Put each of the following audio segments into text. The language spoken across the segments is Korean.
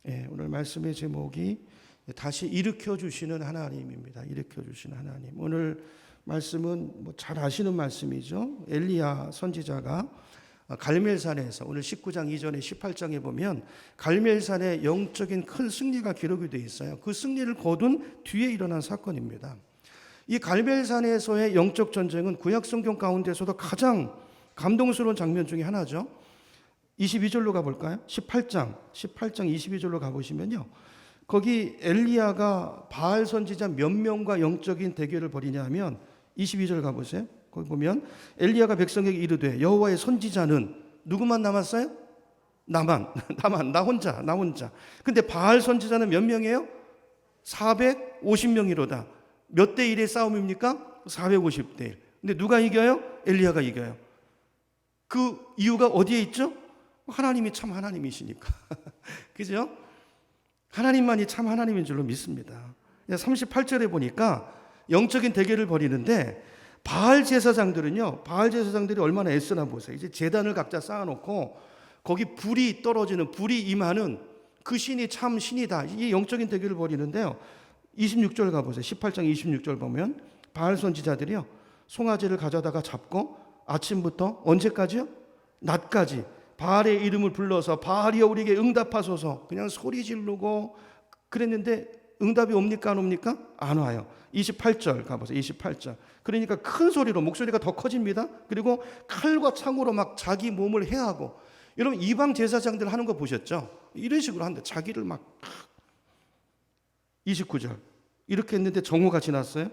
오늘 말씀의 제목이 다시 일으켜 주시는 하나님입니다. 일으켜 주시는 하나님. 오늘 말씀은 잘 아시는 말씀이죠. 엘리야 선지자가 갈멜산에서 오늘 19장 이전에 18장에 보면 갈멜산의 영적인 큰 승리가 기록이 되어 있어요. 그 승리를 거둔 뒤에 일어난 사건입니다. 이 갈멜산에서의 영적 전쟁은 구약 성경 가운데서도 가장 감동스러운 장면 중에 하나죠. 22절로 가볼까요? 18장 22절로 가보시면요, 거기 엘리야가 바알 선지자 몇 명과 영적인 대결을 벌이냐면 22절 가보세요. 거기 보면 엘리야가 백성에게 이르되 여호와의 선지자는 누구만 남았어요? 나만 나 혼자. 근데 바알 선지자는 몇 명이에요? 450명이로다. 몇 대 1의 싸움입니까? 450대 1. 근데 누가 이겨요? 엘리야가 이겨요. 그 이유가 어디에 있죠? 하나님이 참 하나님이시니까. 그죠? 하나님만이 참 하나님인 줄로 믿습니다. 38절에 보니까 영적인 대결을 벌이는데 바알 제사장들이 얼마나 애쓰나 보세요. 이제 제단을 각자 쌓아놓고 거기 불이 떨어지는, 불이 임하는 그 신이 참 신이다. 이 영적인 대결을 벌이는데요. 26절 가보세요. 18장 26절 보면 바알 선지자들이요, 송아지를 가져다가 잡고 아침부터 언제까지요? 낮까지 바알의 이름을 불러서 바알이여 우리에게 응답하소서 그냥 소리 지르고 그랬는데 응답이 옵니까 안 옵니까? 안 와요. 28절 가보세요. 28절. 그러니까 큰 소리로 목소리가 더 커집니다. 그리고 칼과 창으로 막 자기 몸을 해하고, 여러분 이방 제사장들 하는 거 보셨죠? 이런 식으로 한다. 자기를 막 29절 이렇게 했는데 정오가 지났어요.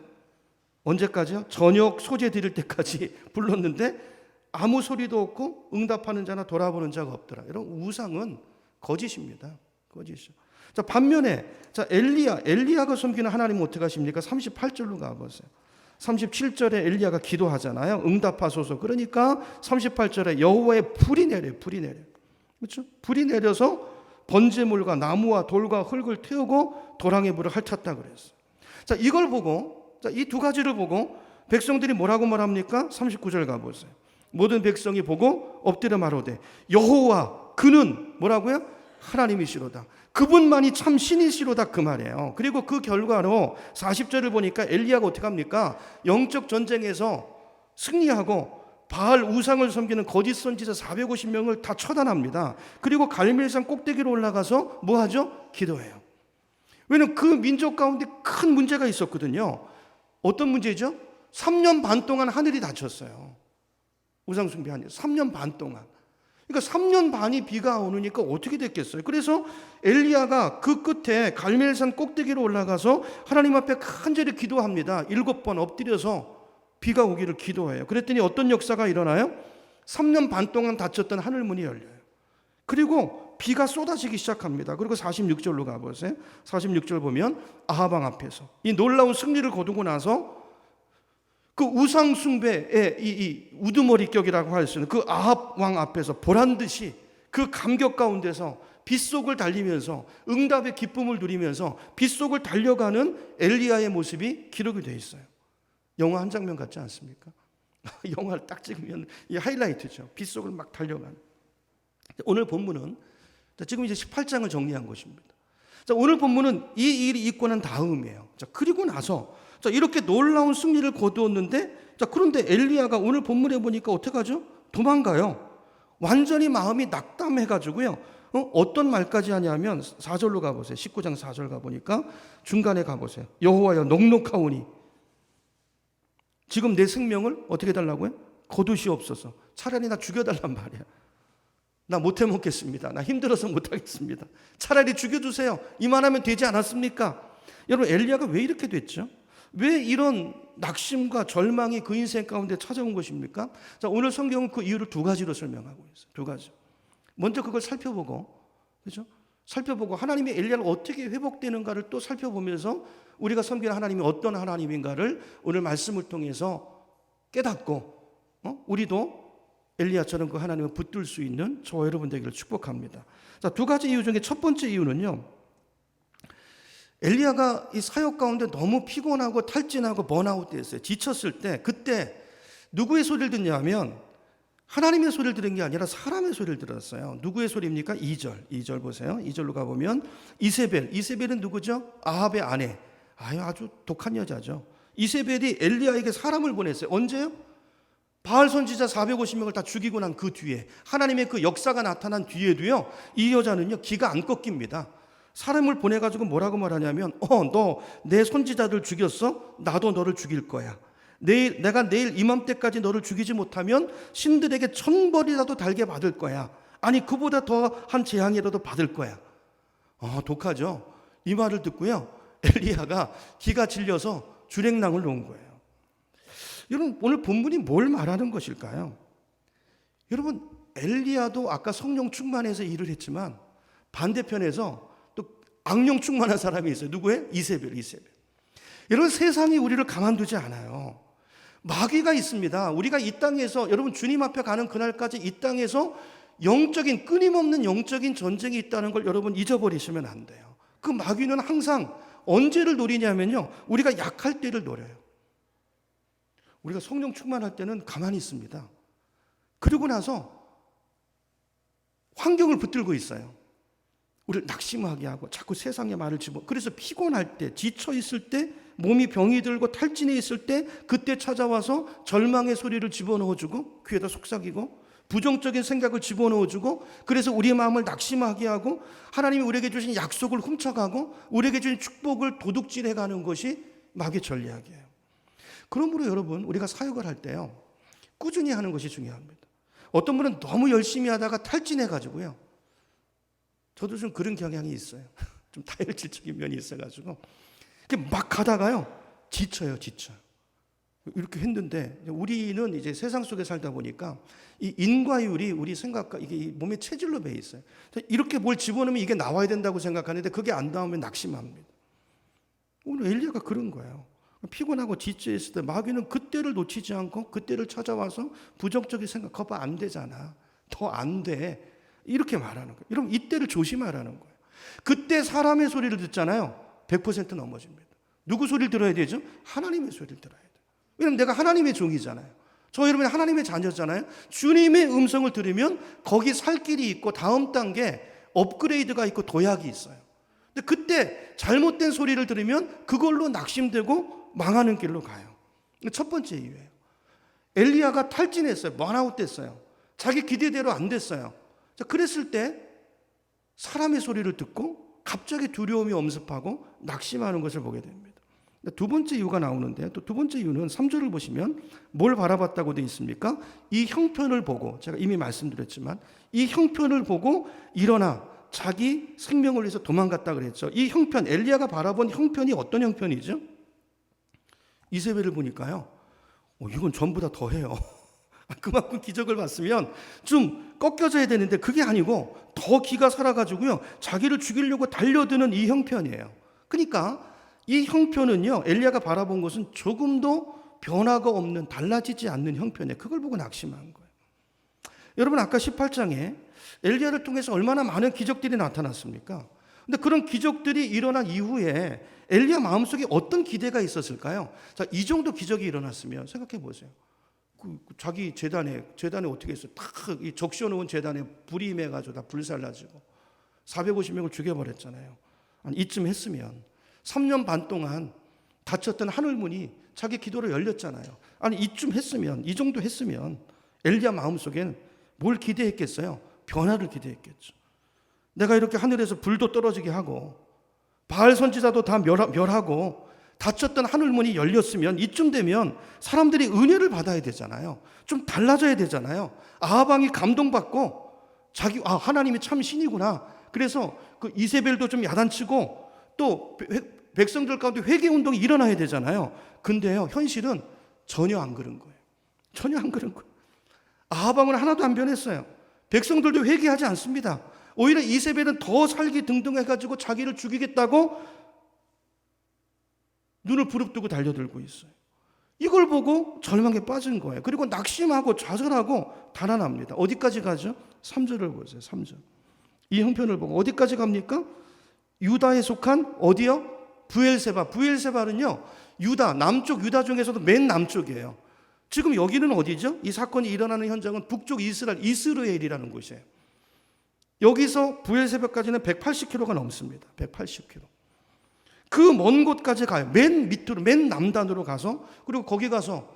언제까지요? 저녁 소재 드릴 때까지 불렀는데 아무 소리도 없고 응답하는 자나 돌아보는 자가 없더라. 이런 우상은 거짓입니다. 거짓이죠. 자, 반면에 엘리야가 섬기는 하나님은 어떻게 하십니까? 38절로 가보세요. 37절에 엘리야가 기도하잖아요. 응답하소서. 그러니까 38절에 여호와의 불이 내려. 그렇죠? 불이 내려서 번제물과 나무와 돌과 흙을 태우고 도랑의 불을 핥았다 그랬어요. 자, 이걸 보고, 이 두 가지를 보고 백성들이 뭐라고 말합니까? 39절 가보세요. 모든 백성이 보고 엎드려 말하되 여호와 그는 뭐라고요? 하나님이시로다. 그분만이 참 신이시로다 그 말이에요. 그리고 그 결과로 40절을 보니까 엘리야가 어떻게 합니까? 영적 전쟁에서 승리하고 바알 우상을 섬기는 거짓 선지자 450명을 다 처단합니다. 그리고 갈멜산 꼭대기로 올라가서 뭐 하죠? 기도해요. 왜냐하면 그 민족 가운데 큰 문제가 있었거든요. 어떤 문제죠? 3년 반 동안 하늘이 닫혔어요. 우상 숭배하니 3년 반 동안. 그러니까 3년 반이 비가 안 오니까 어떻게 됐겠어요? 그래서 엘리야가 그 끝에 갈멜산 꼭대기로 올라가서 하나님 앞에 간절히 기도합니다. 7번 엎드려서 비가 오기를 기도해요. 그랬더니 어떤 역사가 일어나요? 3년 반 동안 닫혔던 하늘문이 열려요. 그리고 비가 쏟아지기 시작합니다. 그리고 46절로 가보세요. 46절 보면 아합 왕 앞에서 이 놀라운 승리를 거두고 나서 그 우상 숭배의 이 우두머리격이라고 할 수 있는 그 아합 왕 앞에서 보란듯이 그 감격 가운데서 빗속을 달리면서 응답의 기쁨을 누리면서 빗속을 달려가는 엘리야의 모습이 기록이 되어 있어요. 영화 한 장면 같지 않습니까? 영화를 딱 찍으면 이 하이라이트죠. 빗속을 막 달려가는. 오늘 본문은 지금 이제 18장을 정리한 것입니다. 자, 오늘 본문은 이 일이 있고 난 다음이에요. 자, 그리고 나서 이렇게 놀라운 승리를 거두었는데, 그런데 엘리야가 오늘 본문에 보니까 어떻게 하죠? 도망가요. 완전히 마음이 낙담해가지고요. 어떤 말까지 하냐면 4절로 가보세요. 19장 4절 가보니까 중간에 가보세요. 여호와여 넉넉하오니 지금 내 생명을 어떻게 해달라고요? 거두시옵소서. 차라리 나 죽여달란 말이야. 나 못해 먹겠습니다. 나 힘들어서 못하겠습니다. 차라리 죽여주세요. 이만하면 되지 않았습니까? 여러분 엘리야가 왜 이렇게 됐죠? 왜 이런 낙심과 절망이 그 인생 가운데 찾아온 것입니까? 자, 오늘 성경은 그 이유를 두 가지로 설명하고 있어요. 두 가지. 먼저 그걸 살펴보고, 그렇죠? 살펴보고 하나님이 엘리야를 어떻게 회복되는가를 또 살펴보면서 우리가 섬기는 하나님이 어떤 하나님인가를 오늘 말씀을 통해서 깨닫고, 우리도 엘리야처럼 그 하나님을 붙들 수 있는 저와 여러분 되기를 축복합니다. 자, 두 가지 이유 중에 첫 번째 이유는요, 엘리야가 이 사역 가운데 너무 피곤하고 탈진하고 번아웃 됐어요. 지쳤을 때 그때 누구의 소리를 듣냐면 하나님의 소리를 들은 게 아니라 사람의 소리를 들었어요. 누구의 소리입니까? 2절 보세요. 2절로 가보면 이세벨은 누구죠? 아합의 아내. 아주 독한 여자죠. 이세벨이 엘리야에게 사람을 보냈어요. 언제요? 바알 선지자 450명을 다 죽이고 난 그 뒤에, 하나님의 그 역사가 나타난 뒤에도요, 이 여자는요 기가 안 꺾입니다. 사람을 보내가지고 뭐라고 말하냐면, 너 내 선지자들 죽였어? 나도 너를 죽일 거야. 내가 내일 이맘때까지 너를 죽이지 못하면 신들에게 1000벌이라도 달게 받을 거야. 아니 그보다 더한 재앙이라도 받을 거야. 독하죠. 이 말을 듣고요, 엘리야가 기가 질려서 주랭랑을 놓은 거예요. 여러분, 오늘 본문이 뭘 말하는 것일까요? 여러분, 엘리야도 아까 성령 충만해서 일을 했지만 반대편에서 또 악령 충만한 사람이 있어요. 누구예요? 이세벨. 여러분, 세상이 우리를 가만두지 않아요. 마귀가 있습니다. 우리가 이 땅에서, 여러분 주님 앞에 가는 그날까지 이 땅에서 끊임없는 영적인 전쟁이 있다는 걸 여러분 잊어버리시면 안 돼요. 그 마귀는 항상 언제를 노리냐면요, 우리가 약할 때를 노려요. 우리가 성령 충만할 때는 가만히 있습니다. 그러고 나서 환경을 붙들고 있어요. 우리를 낙심하게 하고 자꾸 세상의 말을 그래서 피곤할 때, 지쳐 있을 때, 몸이 병이 들고 탈진해 있을 때, 그때 찾아와서 절망의 소리를 집어넣어주고 귀에다 속삭이고 부정적인 생각을 집어넣어주고, 그래서 우리의 마음을 낙심하게 하고 하나님이 우리에게 주신 약속을 훔쳐가고 우리에게 주신 축복을 도둑질해가는 것이 마귀의 전략이에요. 그러므로 여러분, 우리가 사역을 할 때요, 꾸준히 하는 것이 중요합니다. 어떤 분은 너무 열심히 하다가 탈진해가지고요, 저도 좀 그런 경향이 있어요. 좀 다혈질적인 면이 있어가지고 막 가다가요 지쳐요. 이렇게 했는데, 우리는 이제 세상 속에 살다 보니까 이 인과율이 우리 생각과 이게 몸의 체질로 배 있어요. 이렇게 뭘 집어넣으면 이게 나와야 된다고 생각하는데 그게 안 나오면 낙심합니다. 오늘 엘리야가 그런 거예요. 피곤하고 지쳐 있을 때 마귀는 그때를 놓치지 않고 그때를 찾아와서 부정적인 생각, 거봐 안 되잖아, 더 안 돼, 이렇게 말하는 거예요. 여러분, 이때를 조심하라는 거예요. 그때 사람의 소리를 듣잖아요, 100% 넘어집니다. 누구 소리를 들어야 되죠? 하나님의 소리를 들어야 돼요. 왜냐하면 내가 하나님의 종이잖아요. 저 여러분이 하나님의 자녀잖아요. 주님의 음성을 들으면 거기 살 길이 있고 다음 단계 업그레이드가 있고 도약이 있어요. 근데 그때 잘못된 소리를 들으면 그걸로 낙심되고 망하는 길로 가요. 첫 번째 이유예요. 엘리야가 탈진했어요. 번아웃 됐어요. 자기 기대대로 안 됐어요. 그랬을 때 사람의 소리를 듣고 갑자기 두려움이 엄습하고 낙심하는 것을 보게 됩니다. 두 번째 이유가 나오는데, 또 두 번째 이유는 3절을 보시면 뭘 바라봤다고 되어 있습니까? 이 형편을 보고, 제가 이미 말씀드렸지만 이 형편을 보고 일어나 자기 생명을 위해서 도망갔다 그랬죠. 이 형편, 엘리야가 바라본 형편이 어떤 형편이죠? 이세벨을 보니까요, 이건 전보다 더해요. 그만큼 기적을 봤으면 좀 꺾여져야 되는데 그게 아니고 더 기가 살아가지고요, 자기를 죽이려고 달려드는 이 형편이에요. 그러니까 이 형편은요, 엘리야가 바라본 것은 조금도 변화가 없는, 달라지지 않는 형편이에요. 그걸 보고 낙심한 거예요. 여러분, 아까 18장에 엘리야를 통해서 얼마나 많은 기적들이 나타났습니까? 근데 그런 기적들이 일어난 이후에 엘리야 마음속에 어떤 기대가 있었을까요? 자, 이 정도 기적이 일어났으면 생각해 보세요. 자기 재단에 어떻게 했어요? 탁 이 적셔놓은 재단에 불이 임해가지고 다 불살라지고 450명을 죽여버렸잖아요. 아니, 이쯤 했으면 3년 반 동안 닫혔던 하늘문이 자기 기도로 열렸잖아요. 아니, 이쯤 했으면, 이 정도 했으면 엘리야 마음속엔 뭘 기대했겠어요? 변화를 기대했겠죠. 내가 이렇게 하늘에서 불도 떨어지게 하고 바알 선지자도 다 멸하고 닫혔던 하늘문이 열렸으면 이쯤 되면 사람들이 은혜를 받아야 되잖아요. 좀 달라져야 되잖아요. 아합 왕이 감동받고 하나님이 참 신이구나. 그래서 그 이세벨도 좀 야단치고 또 백성들 가운데 회개 운동이 일어나야 되잖아요. 근데요, 현실은 전혀 안 그런 거예요. 전혀 안 그런 거예요. 아합 왕은 하나도 안 변했어요. 백성들도 회개하지 않습니다. 오히려 이세벨은 더 살기 등등해가지고 자기를 죽이겠다고 눈을 부릅뜨고 달려들고 있어요. 이걸 보고 절망에 빠진 거예요. 그리고 낙심하고 좌절하고 달아납니다. 어디까지 가죠? 3절을 보세요. 3절. 이 형편을 보고 어디까지 갑니까? 유다에 속한 어디요? 부엘세바. 부엘세바는요, 남쪽 유다 중에서도 맨 남쪽이에요. 지금 여기는 어디죠? 이 사건이 일어나는 현장은 북쪽 이스라엘이라는 곳이에요. 여기서 부엘세바까지는 180km가 넘습니다. 180km. 그 먼 곳까지 가요. 맨 밑으로, 맨 남단으로 가서, 그리고 거기 가서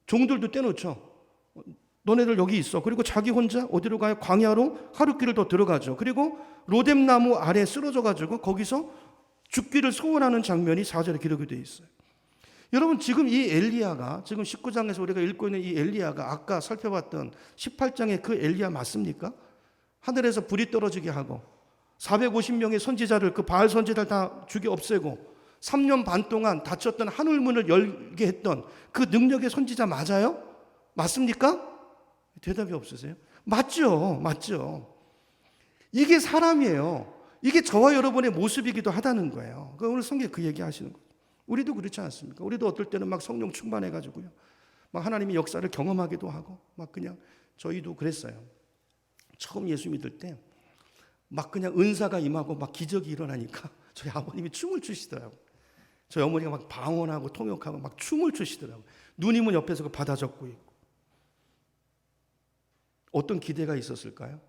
종들도 떼놓죠. 너네들 여기 있어. 그리고 자기 혼자 어디로 가요? 광야로 하루길을 더 들어가죠. 그리고 로뎀나무 아래 쓰러져가지고 거기서 죽기를 소원하는 장면이 4절에 기록이 되어 있어요. 여러분, 지금 이 엘리야가, 지금 19장에서 우리가 읽고 있는 이 엘리야가 아까 살펴봤던 18장의 그 엘리야 맞습니까? 하늘에서 불이 떨어지게 하고 450명의 선지자를, 그 바알 선지자를 다 죽여 없애고 3년 반 동안 닫혔던 하늘문을 열게 했던 그 능력의 선지자 맞아요? 맞습니까? 대답이 없으세요? 맞죠. 맞죠. 이게 사람이에요. 이게 저와 여러분의 모습이기도 하다는 거예요. 오늘 성경에 그 얘기 하시는 거예요. 우리도 그렇지 않습니까? 우리도 어떨 때는 막 성령 충만해가지고요, 막 하나님의 역사를 경험하기도 하고, 막 그냥 저희도 그랬어요. 처음 예수 믿을 때 막 그냥 은사가 임하고 막 기적이 일어나니까 저희 아버님이 춤을 추시더라고요. 저희 어머니가 막 방언하고 통역하고 막 춤을 추시더라고요. 누님은 옆에서 받아 적고 있고. 어떤 기대가 있었을까요?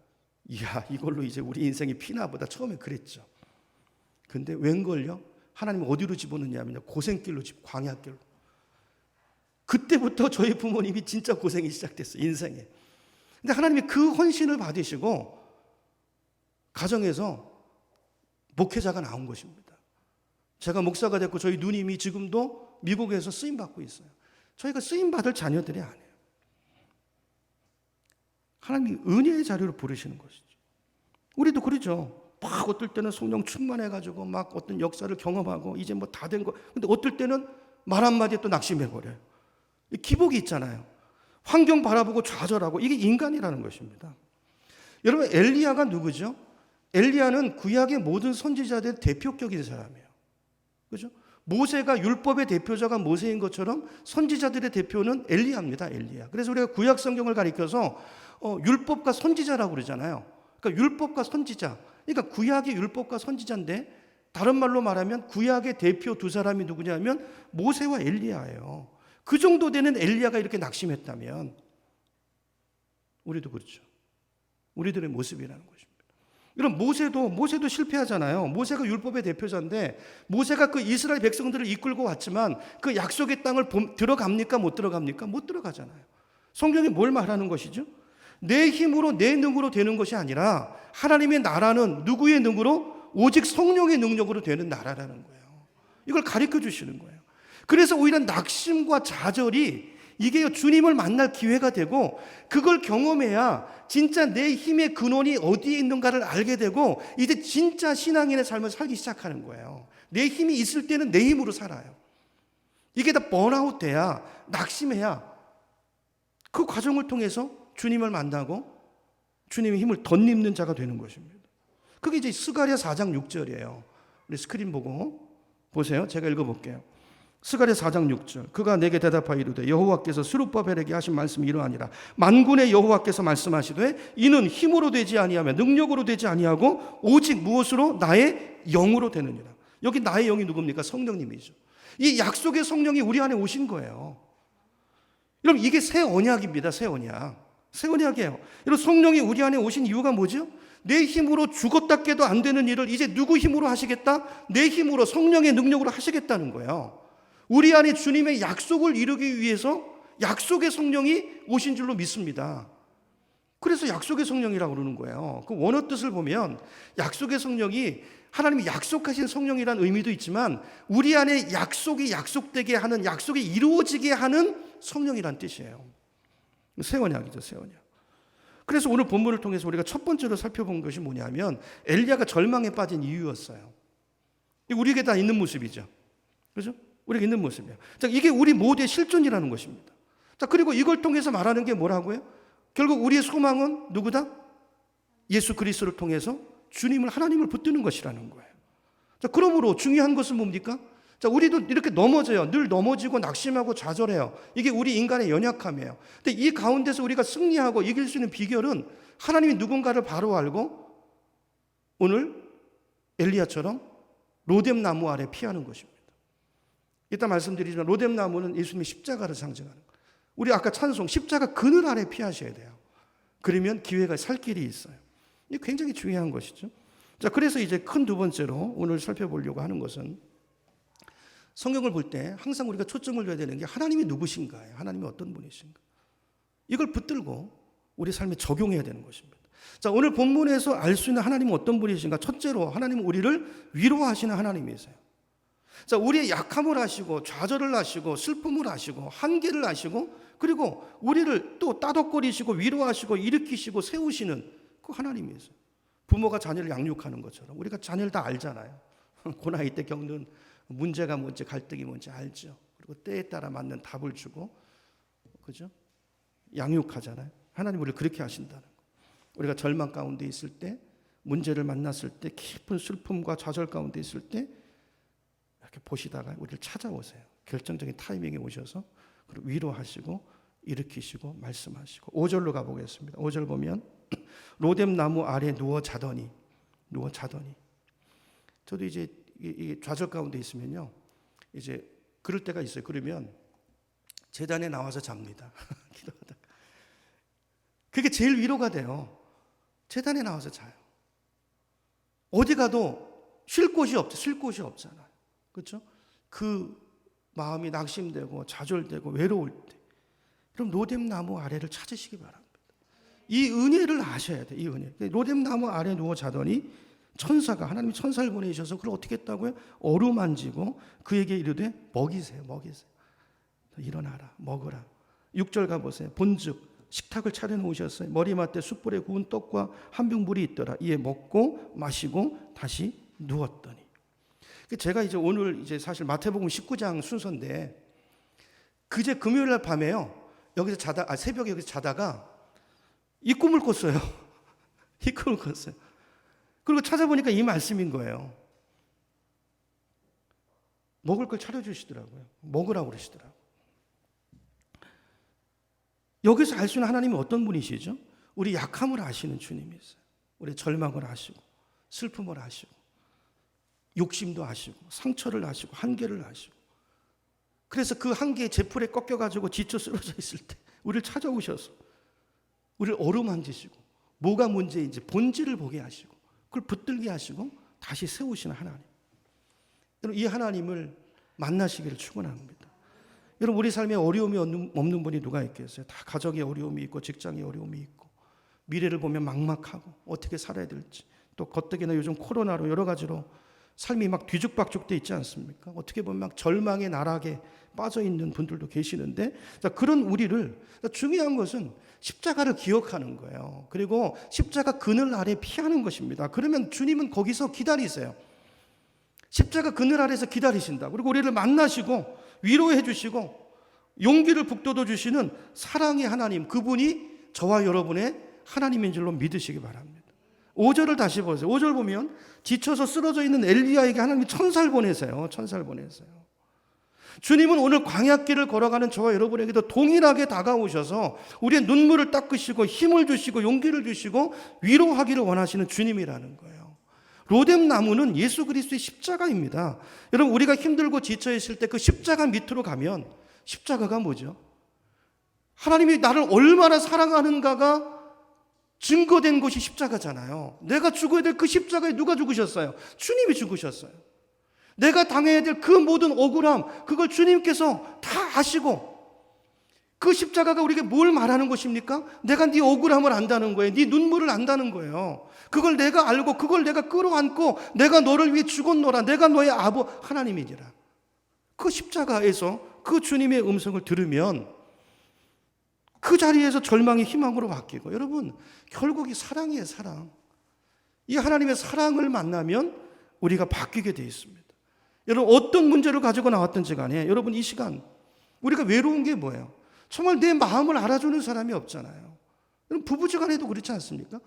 이야, 이걸로 이제 우리 인생이 피나보다. 처음에 그랬죠. 근데 웬걸요? 하나님 어디로 집어넣냐면요, 고생길로, 광야길로. 그때부터 저희 부모님이 진짜 고생이 시작됐어요, 인생에. 근데 하나님이 그 헌신을 받으시고 가정에서 목회자가 나온 것입니다. 제가 목사가 됐고 저희 누님이 지금도 미국에서 쓰임 받고 있어요. 저희가 쓰임 받을 자녀들이 아니에요. 하나님이 은혜의 자리로 부르시는 것이죠. 우리도 그러죠. 막 어떨 때는 성령 충만해가지고 막 어떤 역사를 경험하고 이제 뭐 다 된 거. 근데 어떨 때는 말 한마디에 또 낙심해버려요. 기복이 있잖아요. 환경 바라보고 좌절하고. 이게 인간이라는 것입니다. 여러분, 엘리야가 누구죠? 엘리야는 구약의 모든 선지자들의 대표격인 사람이에요. 그죠? 모세가 율법의 대표자가 모세인 것처럼 선지자들의 대표는 엘리야입니다. 엘리야. 그래서 우리가 구약 성경을 가리켜서 율법과 선지자라고 그러잖아요. 그러니까 율법과 선지자. 그러니까 구약의 율법과 선지자인데, 다른 말로 말하면 구약의 대표 두 사람이 누구냐면 모세와 엘리야예요. 그 정도 되는 엘리야가 이렇게 낙심했다면 우리도 그렇죠. 우리들의 모습이라는 것입니다. 그럼 모세도 실패하잖아요. 모세가 율법의 대표자인데 모세가 그 이스라엘 백성들을 이끌고 왔지만 그 약속의 땅을 들어갑니까? 못 들어갑니까? 못 들어가잖아요. 성경이 뭘 말하는 것이죠? 내 힘으로 내 능으로 되는 것이 아니라 하나님의 나라는 누구의 능으로? 오직 성령의 능력으로 되는 나라라는 거예요. 이걸 가르쳐 주시는 거예요. 그래서 오히려 낙심과 좌절이 이게 주님을 만날 기회가 되고, 그걸 경험해야 진짜 내 힘의 근원이 어디에 있는가를 알게 되고 이제 진짜 신앙인의 삶을 살기 시작하는 거예요. 내 힘이 있을 때는 내 힘으로 살아요. 이게 다 번아웃 돼야, 낙심해야 그 과정을 통해서 주님을 만나고 주님의 힘을 덧입는 자가 되는 것입니다. 그게 이제 스가랴 4장 6절이에요. 우리 스크린 보고 보세요. 제가 읽어볼게요. 스가랴 4장 6절. 그가 내게 대답하여 이르되 여호와께서 스룹바벨에게 하신 말씀이 이러하니라. 만군의 여호와께서 말씀하시되 이는 힘으로 되지 아니하며 능력으로 되지 아니하고 오직 무엇으로? 나의 영으로 되느니라. 여기 나의 영이 누굽니까? 성령님이죠. 이 약속의 성령이 우리 안에 오신 거예요. 여러분, 이게 새 언약입니다. 새 언약. 새 언약이에요. 여러분, 성령이 우리 안에 오신 이유가 뭐죠? 내 힘으로 죽었다 깨도 안 되는 일을 이제 누구 힘으로 하시겠다? 내 힘으로, 성령의 능력으로 하시겠다는 거예요. 우리 안에 주님의 약속을 이루기 위해서 약속의 성령이 오신 줄로 믿습니다. 그래서 약속의 성령이라고 그러는 거예요. 그 원어 뜻을 보면 약속의 성령이 하나님이 약속하신 성령이라는 의미도 있지만 우리 안에 약속이 약속되게 하는, 약속이 이루어지게 하는 성령이란 뜻이에요. 새 언약이죠, 새 언약. 그래서 오늘 본문을 통해서 우리가 첫 번째로 살펴본 것이 뭐냐면 엘리야가 절망에 빠진 이유였어요. 우리에게 다 있는 모습이죠. 그렇죠? 우리에게 있는 모습이에요. 자, 이게 우리 모두의 실존이라는 것입니다. 자, 그리고 이걸 통해서 말하는 게 뭐라고요? 결국 우리의 소망은 누구다? 예수 그리스도를 통해서 주님을, 하나님을 붙드는 것이라는 거예요. 자, 그러므로 중요한 것은 뭡니까? 자, 우리도 이렇게 넘어져요. 늘 넘어지고 낙심하고 좌절해요. 이게 우리 인간의 연약함이에요. 근데 이 가운데서 우리가 승리하고 이길 수 있는 비결은 하나님이 누군가를 바로 알고 오늘 엘리야처럼 로뎀나무 아래 피하는 것입니다. 이따 말씀드리지만 로뎀나무는 예수님의 십자가를 상징하는 거예요. 우리 아까 찬송 십자가 그늘 아래 피하셔야 돼요. 그러면 기회가 살 길이 있어요. 이게 굉장히 중요한 것이죠. 자, 그래서 이제 큰 두 번째로 오늘 살펴보려고 하는 것은 성경을 볼 때 항상 우리가 초점을 둬야 되는 게 하나님이 누구신가요? 하나님이 어떤 분이신가? 이걸 붙들고 우리 삶에 적용해야 되는 것입니다. 자, 오늘 본문에서 알 수 있는 하나님은 어떤 분이신가? 첫째로 하나님은 우리를 위로하시는 하나님이세요. 자, 우리의 약함을 아시고 좌절을 아시고 슬픔을 아시고 한계를 아시고 그리고 우리를 또 따덕거리시고 위로하시고 일으키시고 세우시는 그 하나님이세요. 부모가 자녀를 양육하는 것처럼 우리가 자녀를 다 알잖아요. 그 나이 때 겪는 문제가 뭔지 갈등이 뭔지 알죠. 그리고 때에 따라 맞는 답을 주고 그죠? 양육하잖아요. 하나님 우리를 그렇게 하신다는 거. 우리가 절망 가운데 있을 때 문제를 만났을 때 깊은 슬픔과 좌절 가운데 있을 때 이렇게 보시다가 우리를 찾아오세요. 결정적인 타이밍에 오셔서 그리고 위로하시고 일으키시고 말씀하시고 5절로 가보겠습니다. 5절 보면 로뎀 나무 아래 누워 자더니 저도 이제 이 좌절 가운데 있으면요 이제 그럴 때가 있어요. 그러면 제단에 나와서 잡니다. 기도하다가 그게 제일 위로가 돼요. 제단에 나와서 자요. 어디 가도 쉴 곳이 없잖아요. 그렇죠? 그 마음이 낙심되고 좌절되고 외로울 때 그럼 로뎀 나무 아래를 찾으시기 바랍니다. 이 은혜를 아셔야 돼. 이 은혜. 로뎀 나무 아래 누워 자더니 천사가 하나님이 천사를 보내셔서 그걸 어떻게 했다고요? 어루만지고 그에게 이르되 먹이세요. 일어나라. 먹으라. 6절 가보세요. 본즉 식탁을 차려놓으셨어요. 머리맡에 숯불에 구운 떡과 한 병 물이 있더라. 이에 먹고 마시고 다시 누웠더니. 제가 이제 오늘 이제 사실 마태복음 19장 순서인데 그제 금요일 날 밤에요. 여기서 새벽에 여기서 자다가 이 꿈을 꿨어요. 이 꿈을 꿨어요. 그리고 찾아보니까 이 말씀인 거예요. 먹을 걸 차려주시더라고요. 먹으라고 그러시더라고요. 여기서 알 수 있는 하나님이 어떤 분이시죠? 우리 약함을 아시는 주님이세요. 우리 절망을 아시고 슬픔을 아시고 욕심도 아시고 상처를 아시고 한계를 아시고 그래서 그 한계에 제풀에 꺾여가지고 지쳐 쓰러져 있을 때 우리를 찾아오셔서 우리를 어루만지시고 뭐가 문제인지 본질을 보게 하시고 그걸 붙들게 하시고 다시 세우시는 하나님. 여러분 이 하나님을 만나시기를 축원합니다. 여러분 우리 삶에 어려움이 없는 분이 누가 있겠어요? 다 가정에 어려움이 있고 직장에 어려움이 있고 미래를 보면 막막하고 어떻게 살아야 될지 또 가뜩이나 요즘 코로나로 여러 가지로 삶이 막 뒤죽박죽돼 있지 않습니까? 어떻게 보면 막 절망의 나락에 빠져 있는 분들도 계시는데 자, 그런 우리를 중요한 것은 십자가를 기억하는 거예요. 그리고 십자가 그늘 아래 피하는 것입니다. 그러면 주님은 거기서 기다리세요. 십자가 그늘 아래서 기다리신다. 그리고 우리를 만나시고 위로해 주시고 용기를 북돋워 주시는 사랑의 하나님 그분이 저와 여러분의 하나님인 줄로 믿으시기 바랍니다. 5절을 다시 보세요. 5절 보면 지쳐서 쓰러져 있는 엘리야에게 하나님이 천사를 보내세요. 주님은 오늘 광야길을 걸어가는 저와 여러분에게도 동일하게 다가오셔서 우리의 눈물을 닦으시고 힘을 주시고 용기를 주시고 위로하기를 원하시는 주님이라는 거예요. 로뎀 나무는 예수 그리스도의 십자가입니다. 여러분 우리가 힘들고 지쳐 있을 때 그 십자가 밑으로 가면 십자가가 뭐죠? 하나님이 나를 얼마나 사랑하는가가 증거된 것이 십자가잖아요. 내가 죽어야 될 그 십자가에 누가 죽으셨어요? 주님이 죽으셨어요. 내가 당해야 될 그 모든 억울함 그걸 주님께서 다 아시고 그 십자가가 우리에게 뭘 말하는 것입니까? 내가 네 억울함을 안다는 거예요. 네 눈물을 안다는 거예요. 그걸 내가 알고 그걸 내가 끌어안고 내가 너를 위해 죽었노라. 내가 너의 아버 하나님이니라. 그 십자가에서 그 주님의 음성을 들으면 그 자리에서 절망이 희망으로 바뀌고 여러분 결국이 사랑이에요. 사랑. 이 하나님의 사랑을 만나면 우리가 바뀌게 되어 있습니다. 여러분 어떤 문제를 가지고 나왔든지 간에 여러분 이 시간 우리가 외로운 게 뭐예요? 정말 내 마음을 알아주는 사람이 없잖아요. 여러분 부부지간에도 그렇지 않습니까?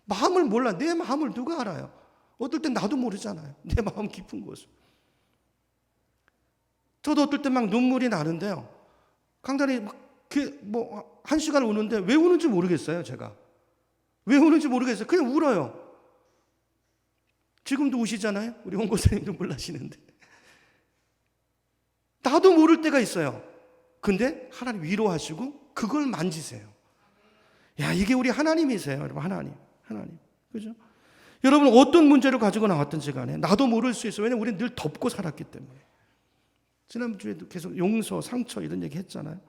마음을 몰라. 내 마음을 누가 알아요? 어떨 땐 나도 모르잖아요. 내 마음 깊은 곳을. 저도 어떨 땐 막 눈물이 나는데요. 강단이 막 한 시간 우는데 왜 우는지 모르겠어요. 제가 왜 우는지 모르겠어요. 그냥 울어요. 지금도 우시잖아요. 우리 원고사님도 몰라시는데 나도 모를 때가 있어요. 근데 하나님 위로하시고 그걸 만지세요. 야, 이게 우리 하나님이세요. 여러분, 하나님. 그죠? 여러분, 어떤 문제를 가지고 나왔든지 간에 나도 모를 수 있어요. 왜냐하면 우리는 늘 덮고 살았기 때문에. 지난주에도 계속 용서, 상처 이런 얘기 했잖아요.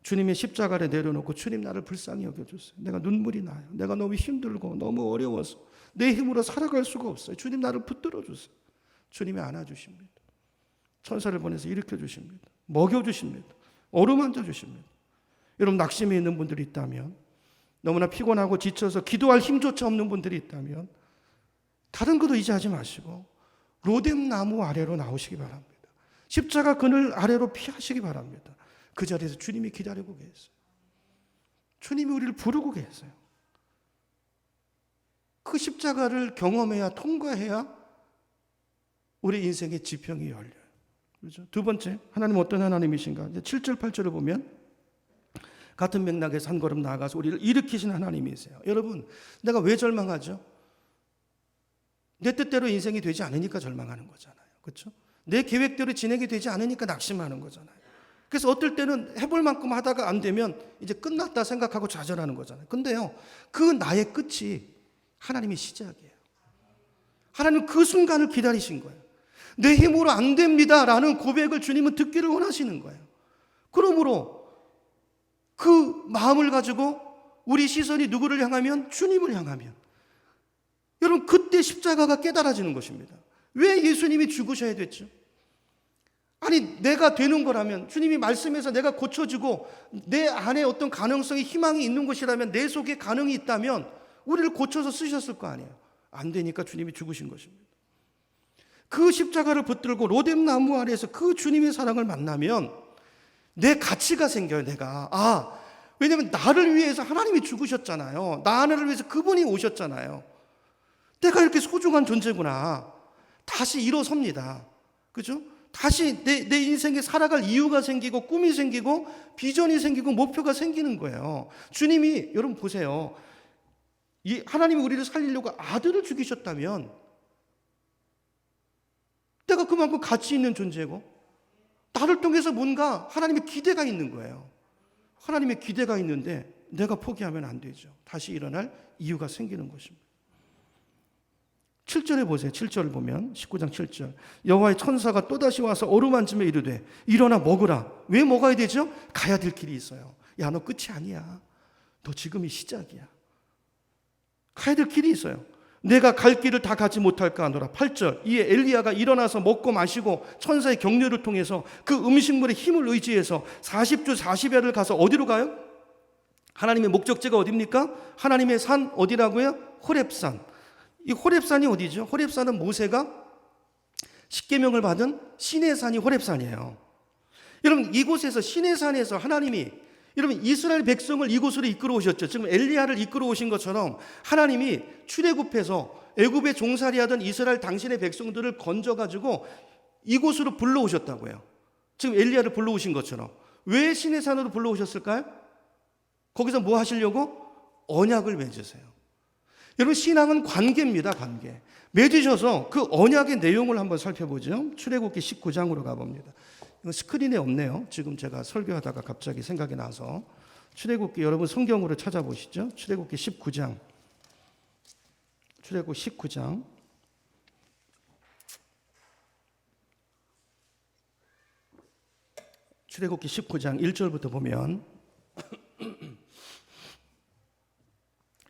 주님의 십자가를 내려놓고 주님 나를 불쌍히 여겨주세요. 내가 눈물이 나요. 내가 너무 힘들고 너무 어려워서 내 힘으로 살아갈 수가 없어요. 주님 나를 붙들어 주세요. 주님이 안아주십니다. 천사를 보내서 일으켜 주십니다. 먹여주십니다. 어루만져 주십니다. 여러분, 낙심이 있는 분들이 있다면, 너무나 피곤하고 지쳐서 기도할 힘조차 없는 분들이 있다면 다른 것도 이제 하지 마시고 로뎀 나무 아래로 나오시기 바랍니다. 십자가 그늘 아래로 피하시기 바랍니다. 그 자리에서 주님이 기다리고 계세요. 주님이 우리를 부르고 계세요. 그 십자가를 경험해야, 통과해야 우리 인생의 지평이 열려요. 그렇죠? 두 번째, 하나님 어떤 하나님이신가? 7절, 8절을 보면 같은 맥락에서 한 걸음 나아가서 우리를 일으키신 하나님이세요. 여러분, 내가 왜 절망하죠? 내 뜻대로 인생이 되지 않으니까 절망하는 거잖아요. 그렇죠? 내 계획대로 진행이 되지 않으니까 낙심하는 거잖아요. 그래서 어떨 때는 해볼 만큼 하다가 안 되면 이제 끝났다 생각하고 좌절하는 거잖아요. 근데요, 그 나의 끝이 하나님의 시작이에요. 하나님은 그 순간을 기다리신 거예요. 내 힘으로 안 됩니다라는 고백을 주님은 듣기를 원하시는 거예요. 그러므로 그 마음을 가지고 우리 시선이 누구를 향하면? 주님을 향하면. 여러분, 그때 십자가가 깨달아지는 것입니다. 왜 예수님이 죽으셔야 됐죠? 아니, 내가 되는 거라면, 주님이 말씀해서 내가 고쳐지고 내 안에 어떤 가능성이, 희망이 있는 것이라면, 내 속에 가능이 있다면 우리를 고쳐서 쓰셨을 거 아니에요. 안 되니까 주님이 죽으신 것입니다. 그 십자가를 붙들고 로뎀 나무 아래에서 그 주님의 사랑을 만나면 내 가치가 생겨요. 내가 왜냐하면 나를 위해서 하나님이 죽으셨잖아요. 나를 위해서 그분이 오셨잖아요. 내가 이렇게 소중한 존재구나. 다시 일어섭니다. 그죠? 다시 내 인생에 살아갈 이유가 생기고 꿈이 생기고 비전이 생기고 목표가 생기는 거예요. 주님이, 여러분 보세요. 하나님이 우리를 살리려고 아들을 죽이셨다면 내가 그만큼 가치 있는 존재고 나를 통해서 뭔가 하나님의 기대가 있는 거예요. 하나님의 기대가 있는데 내가 포기하면 안 되죠. 다시 일어날 이유가 생기는 것입니다. 7절에 보세요. 7절을 보면 19장 7절. 여호와의 천사가 또다시 와서 어루만지며 이르되 일어나 먹으라. 왜 먹어야 되죠? 가야 될 길이 있어요. 야, 너 끝이 아니야. 너 지금이 시작이야. 가야 될 길이 있어요. 내가 갈 길을 다 가지 못할까 하노라. 8절. 이에 엘리야가 일어나서 먹고 마시고 천사의 격려를 통해서 그 음식물의 힘을 의지해서 40주 40야를 가서 어디로 가요? 하나님의 목적지가 어디입니까? 하나님의 산 어디라고요? 호렙산. 이 호렙산이 어디죠? 호렙산은 모세가 십계명을 받은 시내산이 호렙산이에요. 여러분, 이곳에서 시내산에서 하나님이, 여러분, 이스라엘 백성을 이곳으로 이끌어 오셨죠. 지금 엘리야를 이끌어 오신 것처럼 하나님이 출애굽해서 애굽에 종살이하던 이스라엘 당신의 백성들을 건져가지고 이곳으로 불러오셨다고요. 지금 엘리야를 불러오신 것처럼. 왜 시내산으로 불러오셨을까요? 거기서 뭐 하시려고? 언약을 맺으세요. 여러분, 신앙은 관계입니다. 관계. 맺으셔서 그 언약의 내용을 한번 살펴보죠. 출애굽기 19장으로 가봅니다. 이거 스크린에 없네요. 지금 제가 설교하다가 갑자기 생각이 나서. 출애굽기, 여러분 성경으로 찾아보시죠. 출애굽기 19장. 출애굽 19장. 출애굽기 19장 1절부터 보면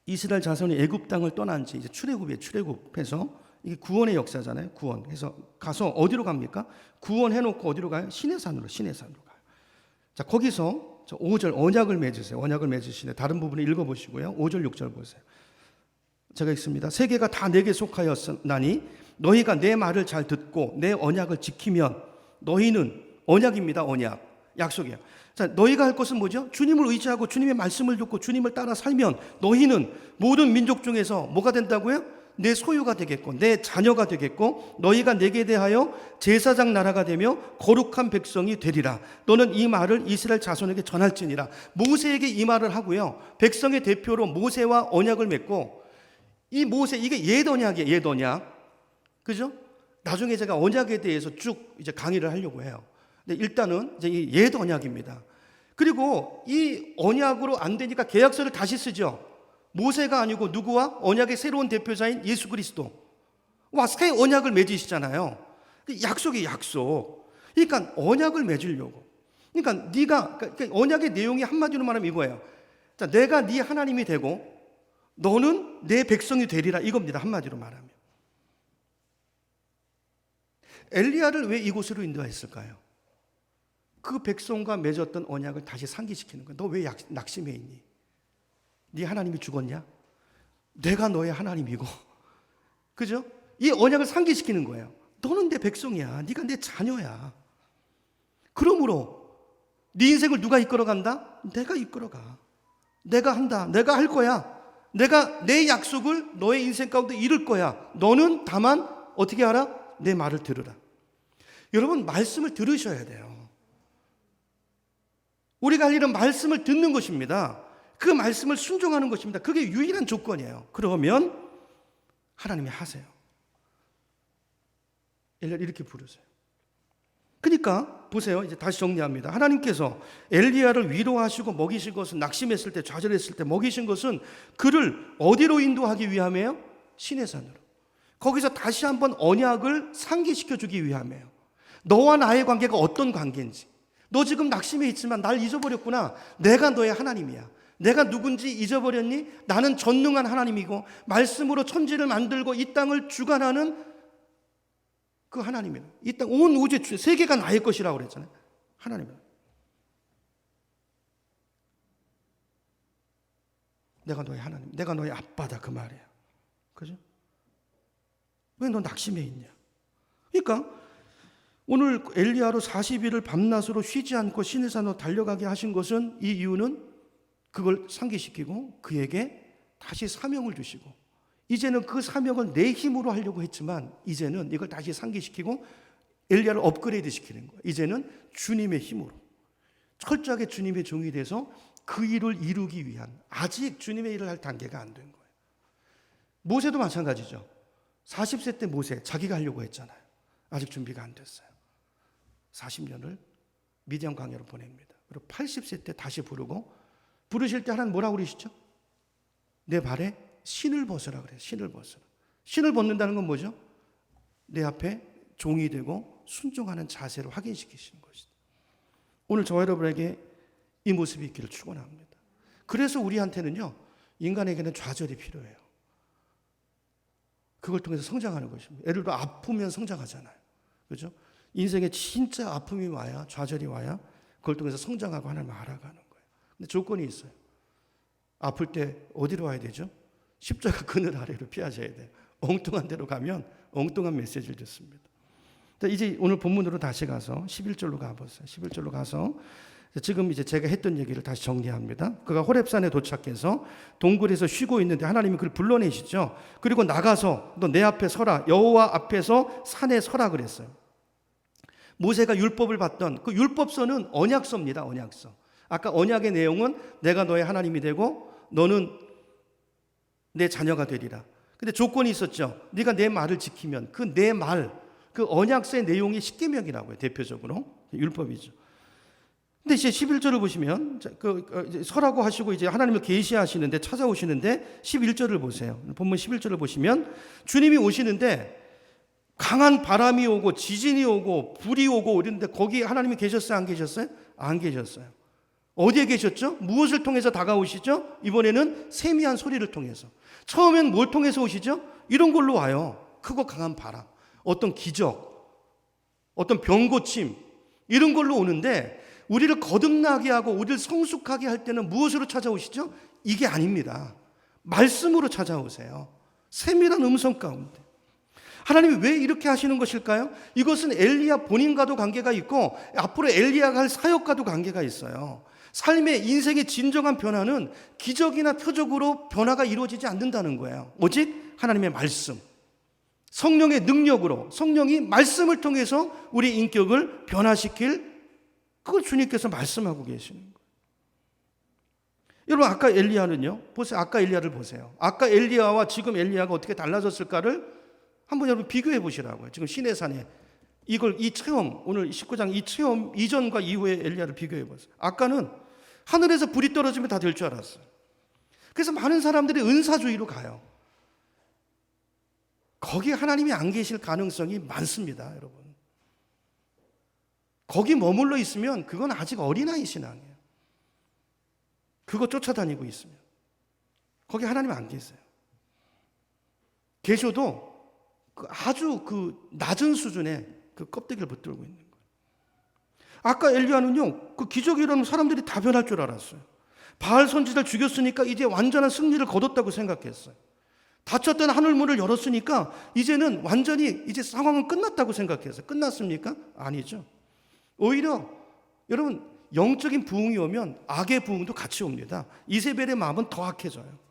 이스라엘 자손이 애굽 땅을 떠난 지 이제 출애굽해서 이게 구원의 역사잖아요. 구원. 그래서 가서 어디로 갑니까? 구원해 놓고 어디로 가요? 시내산으로 가요. 자, 거기서 5절 언약을 맺으세요. 언약을 맺으시네. 다른 부분을 읽어 보시고요. 5절 6절 보세요. 제가 읽습니다. 세계가 다 내게 속하였나니 너희가 내 말을 잘 듣고 내 언약을 지키면 너희는, 언약입니다. 언약. 약속이에요. 자, 너희가 할 것은 뭐죠? 주님을 의지하고 주님의 말씀을 듣고 주님을 따라 살면 너희는 모든 민족 중에서 뭐가 된다고요? 내 소유가 되겠고 내 자녀가 되겠고 너희가 내게 대하여 제사장 나라가 되며 거룩한 백성이 되리라. 너는 이 말을 이스라엘 자손에게 전할지니라. 모세에게 이 말을 하고요. 백성의 대표로 모세와 언약을 맺고, 이 모세, 이게 옛 언약이에요. 옛 언약. 그죠? 나중에 제가 언약에 대해서 쭉 이제 강의를 하려고 해요. 근데 일단은 이제 이 옛 언약입니다. 그리고 이 언약으로 안 되니까 계약서를 다시 쓰죠. 모세가 아니고 누구와? 언약의 새로운 대표자인 예수 그리스도. 와, 새 언약을 맺으시잖아요. 약속이 약속. 그러니까 언약을 맺으려고. 그러니까 네가, 그러니까 언약의 내용이 한마디로 말하면 이거예요. 자, 내가 네 하나님이 되고 너는 내 백성이 되리라, 이겁니다. 한마디로 말하면. 엘리야를 왜 이곳으로 인도했을까요? 그 백성과 맺었던 언약을 다시 상기시키는 거야. 너 왜 낙심해 있니? 네 하나님이 죽었냐? 내가 너의 하나님이고, 그죠? 이 언약을 상기시키는 거예요. 너는 내 백성이야. 네가 내 자녀야. 그러므로 네 인생을 누가 이끌어간다? 내가 이끌어가. 내가 한다. 내가 할 거야. 내가 내 약속을 너의 인생 가운데 이룰 거야. 너는 다만 어떻게 하라? 내 말을 들으라. 여러분, 말씀을 들으셔야 돼요. 우리가 할 일은 말씀을 듣는 것입니다. 그 말씀을 순종하는 것입니다. 그게 유일한 조건이에요. 그러면 하나님이 하세요. 엘리야를 이렇게 부르세요. 그러니까 보세요. 이제 다시 정리합니다. 하나님께서 엘리야를 위로하시고 먹이신 것은, 낙심했을 때, 좌절했을 때 먹이신 것은 그를 어디로 인도하기 위함이에요? 시내산으로. 거기서 다시 한번 언약을 상기시켜 주기 위함이에요. 너와 나의 관계가 어떤 관계인지. 너 지금 낙심해 있지만 날 잊어버렸구나. 내가 너의 하나님이야. 내가 누군지 잊어버렸니? 나는 전능한 하나님이고 말씀으로 천지를 만들고 이 땅을 주관하는 그 하나님이야. 이 땅 온 우주 세계가 나의 것이라고 그랬잖아요. 하나님이야. 내가 너의 하나님, 내가 너의 아빠다, 그 말이야. 그죠? 왜 너 낙심해 있냐? 그러니까 오늘 엘리야로 40일을 밤낮으로 쉬지 않고 시내산으로 달려가게 하신 것은, 이 이유는 그걸 상기시키고 그에게 다시 사명을 주시고, 이제는 그 사명을 내 힘으로 하려고 했지만 이제는 이걸 다시 상기시키고 엘리야를 업그레이드 시키는 거예요. 이제는 주님의 힘으로 철저하게 주님의 종이 돼서 그 일을 이루기 위한, 아직 주님의 일을 할 단계가 안 된 거예요. 모세도 마찬가지죠. 40세 때 모세 자기가 하려고 했잖아요. 아직 준비가 안 됐어요. 40년을 미디안 광야로 보냅니다. 그리고 80세 때 다시 부르실 때 하나님 뭐라고 그러시죠? 내 발에 신을 벗으라 그래요. 신을 벗으라. 신을 벗는다는 건 뭐죠? 내 앞에 종이 되고 순종하는 자세를 확인시키시는 것이다. 오늘 저와 여러분에게 이 모습이 있기를 축원합니다. 그래서 우리한테는요, 인간에게는 좌절이 필요해요. 그걸 통해서 성장하는 것입니다. 예를 들어 아프면 성장하잖아요. 그렇죠? 인생에 진짜 아픔이 와야, 좌절이 와야 그걸 통해서 성장하고 하나님을 알아가는 거예요. 근데 조건이 있어요. 아플 때 어디로 와야 되죠? 십자가 그늘 아래로 피하셔야 돼요. 엉뚱한 데로 가면 엉뚱한 메시지를 듣습니다. 이제 오늘 본문으로 다시 가서 11절로 가보세요. 11절로 가서 지금 이제 제가 했던 얘기를 다시 정리합니다. 그가 호렙산에 도착해서 동굴에서 쉬고 있는데 하나님이 그를 불러내시죠. 그리고 나가서 너 내 앞에 서라. 여호와 앞에서 산에 서라 그랬어요. 모세가 율법을 받던 그 율법서는 언약서입니다. 언약서. 아까 언약의 내용은 내가 너의 하나님이 되고 너는 내 자녀가 되리라. 근데 조건이 있었죠. 네가 내 말을 지키면, 그 내 말, 그 언약서의 내용이 십계명이라고 해요. 대표적으로 율법이죠. 근데 이제 11절을 보시면 서라고 하시고 이제 하나님을 계시하시는데, 찾아오시는데 11절을 보세요. 본문 11절을 보시면 주님이 오시는데 강한 바람이 오고 지진이 오고 불이 오고 이런데 거기 하나님이 계셨어요? 안 계셨어요? 안 계셨어요. 어디에 계셨죠? 무엇을 통해서 다가오시죠? 이번에는 세미한 소리를 통해서. 처음엔 뭘 통해서 오시죠? 이런 걸로 와요. 크고 강한 바람, 어떤 기적, 어떤 병 고침, 이런 걸로 오는데 우리를 거듭나게 하고 우리를 성숙하게 할 때는 무엇으로 찾아오시죠? 이게 아닙니다. 말씀으로 찾아오세요. 세밀한 음성 가운데. 하나님이 왜 이렇게 하시는 것일까요? 이것은 엘리야 본인과도 관계가 있고 앞으로 엘리야가 할 사역과도 관계가 있어요. 삶의 인생의 진정한 변화는 기적이나 표적으로 변화가 이루어지지 않는다는 거예요. 오직 하나님의 말씀, 성령의 능력으로, 성령이 말씀을 통해서 우리 인격을 변화시킬, 그걸 주님께서 말씀하고 계시는 거예요. 여러분, 아까 엘리야는요, 보세요. 아까 엘리야를 보세요. 아까 엘리야와 지금 엘리야가 어떻게 달라졌을까를 한번 여러분 비교해 보시라고요. 지금 시내산에 이 체험, 오늘 19장 이 체험 이전과 이후의 엘리야를 비교해 보세요. 아까는 하늘에서 불이 떨어지면 다 될 줄 알았어요. 그래서 많은 사람들이 은사주의로 가요. 거기 하나님이 안 계실 가능성이 많습니다, 여러분. 거기 머물러 있으면 그건 아직 어린아이 신앙이에요. 그거 쫓아다니고 있으면. 거기 하나님 안 계세요. 계셔도 아주 낮은 수준의 껍데기를 붙들고 있는 거예요. 아까 엘리야는요, 기적이 일어나면 사람들이 다 변할 줄 알았어요. 바알 선지자를 죽였으니까 이제 완전한 승리를 거뒀다고 생각했어요. 닫혔던 하늘문을 열었으니까 이제는 완전히 이제 상황은 끝났다고 생각했어요. 끝났습니까? 아니죠. 오히려 여러분, 영적인 부흥이 오면 악의 부흥도 같이 옵니다. 이세벨의 마음은 더 악해져요.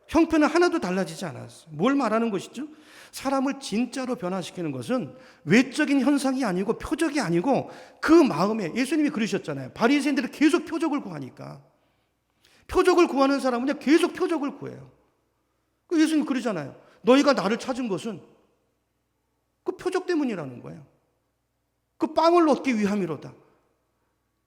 형편은 하나도 달라지지 않았어요. 뭘 말하는 것이죠? 사람을 진짜로 변화시키는 것은 외적인 현상이 아니고 표적이 아니고 그 마음에, 예수님이 그러셨잖아요. 바리새인들이 계속 표적을 구하니까. 표적을 구하는 사람은 계속 표적을 구해요. 예수님 그러잖아요. 너희가 나를 찾은 것은 그 표적 때문이라는 거예요. 그 빵을 얻기 위함이로다.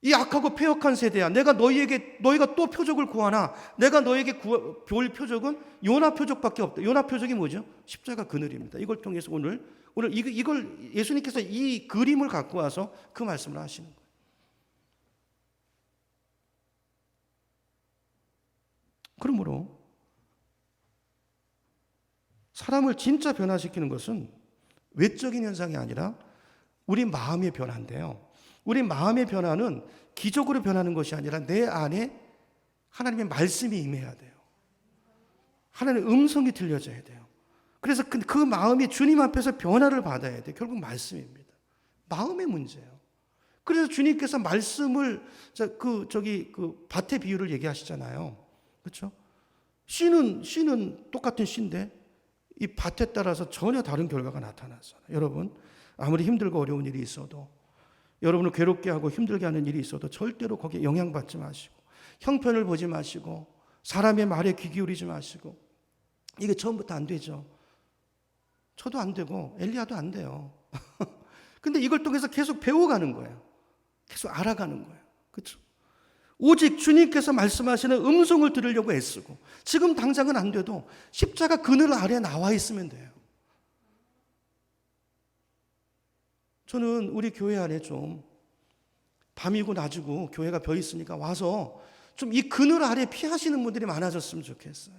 이 악하고 패역한 세대야. 너희가 또 표적을 구하나? 내가 너에게 볼 표적은 요나 표적밖에 없다. 요나 표적이 뭐죠? 십자가 그늘입니다. 이걸 통해서 오늘 이걸 예수님께서 이 그림을 갖고 와서 그 말씀을 하시는 거예요. 그러므로 사람을 진짜 변화시키는 것은 외적인 현상이 아니라 우리 마음의 변화인데요. 우리 마음의 변화는 기적으로 변하는 것이 아니라 내 안에 하나님의 말씀이 임해야 돼요. 하나님의 음성이 들려져야 돼요. 그래서 그 마음이 주님 앞에서 변화를 받아야 돼요. 결국 말씀입니다. 마음의 문제예요. 그래서 주님께서 말씀을 밭의 비유를 얘기하시잖아요. 그렇죠? 씨는 똑같은 씨인데 이 밭에 따라서 전혀 다른 결과가 나타났어요. 여러분, 아무리 힘들고 어려운 일이 있어도, 여러분을 괴롭게 하고 힘들게 하는 일이 있어도 절대로 거기에 영향받지 마시고, 형편을 보지 마시고, 사람의 말에 귀 기울이지 마시고. 이게 처음부터 안 되죠. 저도 안 되고 엘리야도 안 돼요. 근데 이걸 통해서 계속 배워가는 거예요. 계속 알아가는 거예요. 그렇죠? 오직 주님께서 말씀하시는 음성을 들으려고 애쓰고, 지금 당장은 안 돼도 십자가 그늘 아래 나와 있으면 돼요. 저는 우리 교회 안에 좀 밤이고 낮이고 교회가 벼 있으니까 와서 좀 이 그늘 아래 피하시는 분들이 많아졌으면 좋겠어요.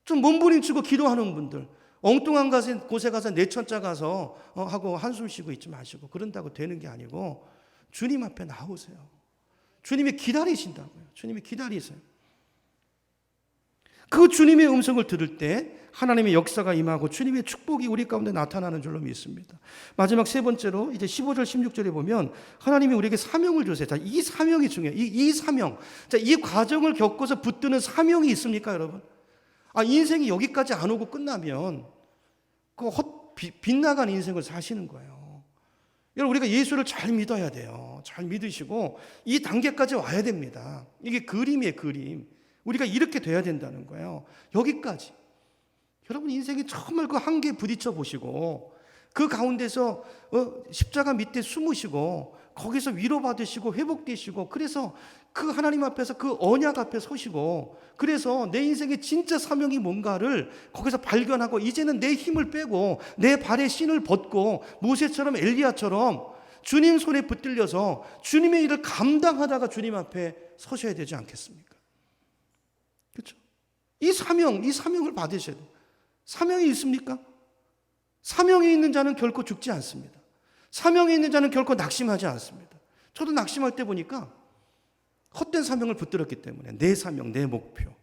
좀 몸부림치고 기도하는 분들, 엉뚱한 곳에 가서 내천자 가서 하고 한숨 쉬고 있지 마시고, 그런다고 되는 게 아니고 주님 앞에 나오세요. 주님이 기다리신다고요. 주님이 기다리세요. 그 주님의 음성을 들을 때 하나님의 역사가 임하고 주님의 축복이 우리 가운데 나타나는 줄로 믿습니다. 마지막 세 번째로 이제 15절 16절에 보면 하나님이 우리에게 사명을 주세요. 자, 이 사명이 중요해요. 이 사명. 자, 이 과정을 겪어서 붙드는 사명이 있습니까, 여러분? 인생이 여기까지 안 오고 끝나면 빗나간 인생을 사시는 거예요. 여러분, 우리가 예수를 잘 믿어야 돼요. 잘 믿으시고 이 단계까지 와야 됩니다. 이게 그림이에요, 그림. 우리가 이렇게 돼야 된다는 거예요. 여기까지. 여러분, 인생이 정말 그 한계에 부딪혀 보시고, 그 가운데서 십자가 밑에 숨으시고, 거기서 위로받으시고 회복되시고, 그래서 그 하나님 앞에서 그 언약 앞에 서시고, 그래서 내 인생의 진짜 사명이 뭔가를 거기서 발견하고, 이제는 내 힘을 빼고 내 발에 신을 벗고 모세처럼 엘리야처럼 주님 손에 붙들려서 주님의 일을 감당하다가 주님 앞에 서셔야 되지 않겠습니까? 그렇죠? 이 사명을 받으셔야 돼요. 사명이 있습니까? 사명이 있는 자는 결코 죽지 않습니다. 사명이 있는 자는 결코 낙심하지 않습니다. 저도 낙심할 때 보니까 헛된 사명을 붙들었기 때문에, 내 사명, 내 목표.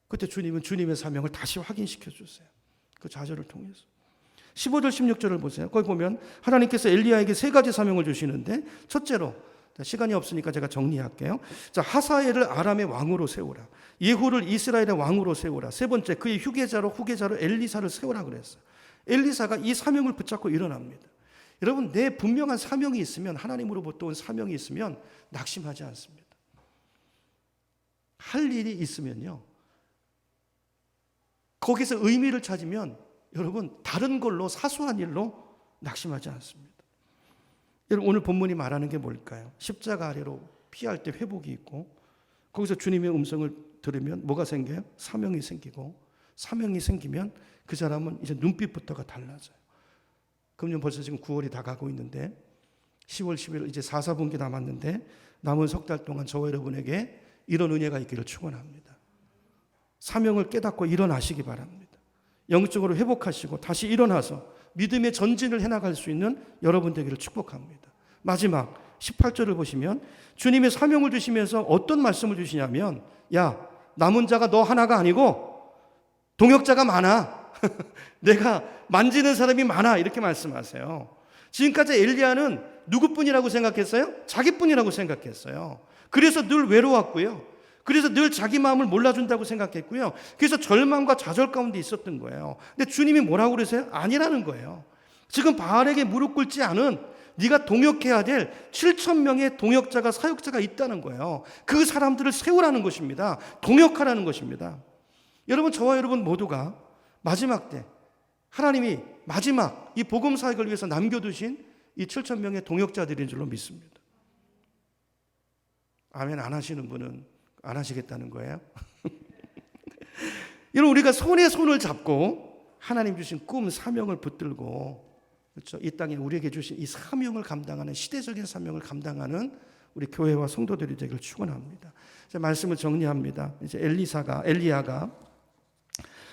그때 주님은 주님의 사명을 다시 확인시켜 주세요. 그 좌절을 통해서. 15절 16절을 보세요. 거기 보면 하나님께서 엘리야에게 세 가지 사명을 주시는데, 첫째로, 시간이 없으니까 제가 정리할게요. 자, 하사엘을 아람의 왕으로 세우라. 예후를 이스라엘의 왕으로 세우라. 세 번째, 그의 후계자로 엘리사를 세우라 그랬어요. 엘리사가 이 사명을 붙잡고 일어납니다. 여러분, 내 분명한 사명이 있으면, 하나님으로부터 온 사명이 있으면 낙심하지 않습니다. 할 일이 있으면요, 거기서 의미를 찾으면 여러분, 다른 걸로, 사소한 일로 낙심하지 않습니다. 여러분 오늘 본문이 말하는 게 뭘까요? 십자가 아래로 피할 때 회복이 있고 거기서 주님의 음성을 들으면 뭐가 생겨요? 사명이 생기고 사명이 생기면 그 사람은 이제 눈빛부터가 달라져요. 금년 벌써 지금 9월이 다 가고 있는데 10월, 11월 이제 4, 4분기 남았는데 남은 석 달 동안 저와 여러분에게 이런 은혜가 있기를 축원합니다. 사명을 깨닫고 일어나시기 바랍니다. 영적으로 회복하시고 다시 일어나서 믿음의 전진을 해나갈 수 있는 여러분 되기를 축복합니다. 마지막 18절을 보시면 주님의 사명을 주시면서 어떤 말씀을 주시냐면 야 남은 자가 너 하나가 아니고 동역자가 많아. 내가 만지는 사람이 많아 이렇게 말씀하세요. 지금까지 엘리야는 누구뿐이라고 생각했어요? 자기뿐이라고 생각했어요. 그래서 늘 외로웠고요. 그래서 늘 자기 마음을 몰라준다고 생각했고요. 그래서 절망과 좌절 가운데 있었던 거예요. 근데 주님이 뭐라고 그러세요? 아니라는 거예요. 지금 바알에게 무릎 꿇지 않은 네가 동역해야 될 7천 명의 동역자가 사역자가 있다는 거예요. 그 사람들을 세우라는 것입니다. 동역하라는 것입니다. 여러분 저와 여러분 모두가 마지막 때 하나님이 마지막 이 복음 사역을 위해서 남겨두신 이 7천 명의 동역자들인 줄로 믿습니다. 아멘 안 하시는 분은 안 하시겠다는 거예요. 여러분 우리가 손에 손을 잡고 하나님 주신 꿈 사명을 붙들고 그렇죠? 이 땅에 우리에게 주신 이 사명을 감당하는 시대적인 사명을 감당하는 우리 교회와 성도들이 되기를 축원합니다. 이제 말씀을 정리합니다. 이제 엘리야가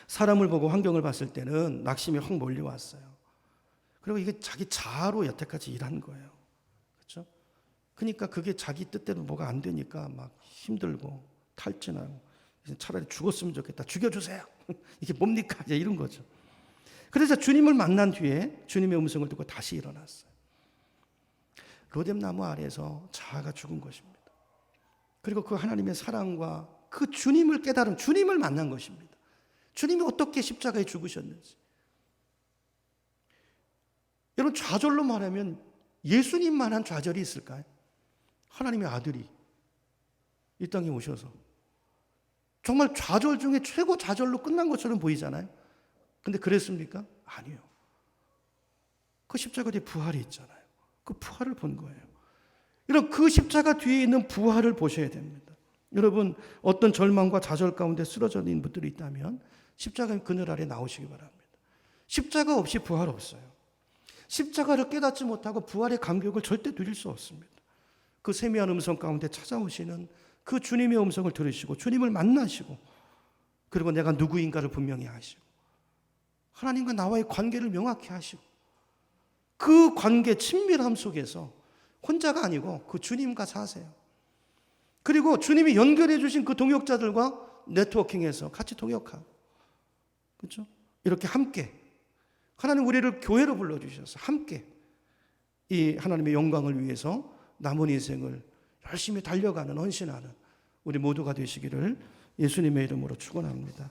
사람을 보고 환경을 봤을 때는 낙심이 확 몰려왔어요. 그리고 이게 자기 자아로 여태까지 일한 거예요. 그렇죠? 그러니까 그게 자기 뜻대로 뭐가 안 되니까 막 힘들고 탈진하고 차라리 죽었으면 좋겠다. 죽여주세요. 이게 뭡니까? 이제 이런 거죠. 그래서 주님을 만난 뒤에 주님의 음성을 듣고 다시 일어났어요. 로뎀나무 아래에서 자아가 죽은 것입니다. 그리고 그 하나님의 사랑과 그 주님을 깨달은 주님을 만난 것입니다. 주님이 어떻게 십자가에 죽으셨는지. 여러분 좌절로 말하면 예수님만한 좌절이 있을까요? 하나님의 아들이 이 땅에 오셔서 정말 좌절 중에 최고 좌절로 끝난 것처럼 보이잖아요. 근데 그랬습니까? 아니요. 그 십자가 뒤에 부활이 있잖아요. 그 부활을 본 거예요. 여러분 그 십자가 뒤에 있는 부활을 보셔야 됩니다. 여러분 어떤 절망과 좌절 가운데 쓰러져 있는 분들이 있다면 십자가의 그늘 아래 나오시기 바랍니다. 십자가 없이 부활 없어요. 십자가를 깨닫지 못하고 부활의 감격을 절대 누릴 수 없습니다. 그 세미한 음성 가운데 찾아오시는 그 주님의 음성을 들으시고 주님을 만나시고 그리고 내가 누구인가를 분명히 하시고 하나님과 나와의 관계를 명확히 하시고 그 관계 친밀함 속에서 혼자가 아니고 그 주님과 사세요. 그리고 주님이 연결해 주신 그 동역자들과 네트워킹해서 같이 동역하고 그렇죠? 이렇게 함께 하나님 우리를 교회로 불러주셔서 함께 이 하나님의 영광을 위해서 남은 인생을 열심히 달려가는 헌신하는 우리 모두가 되시기를 예수님의 이름으로 축원합니다.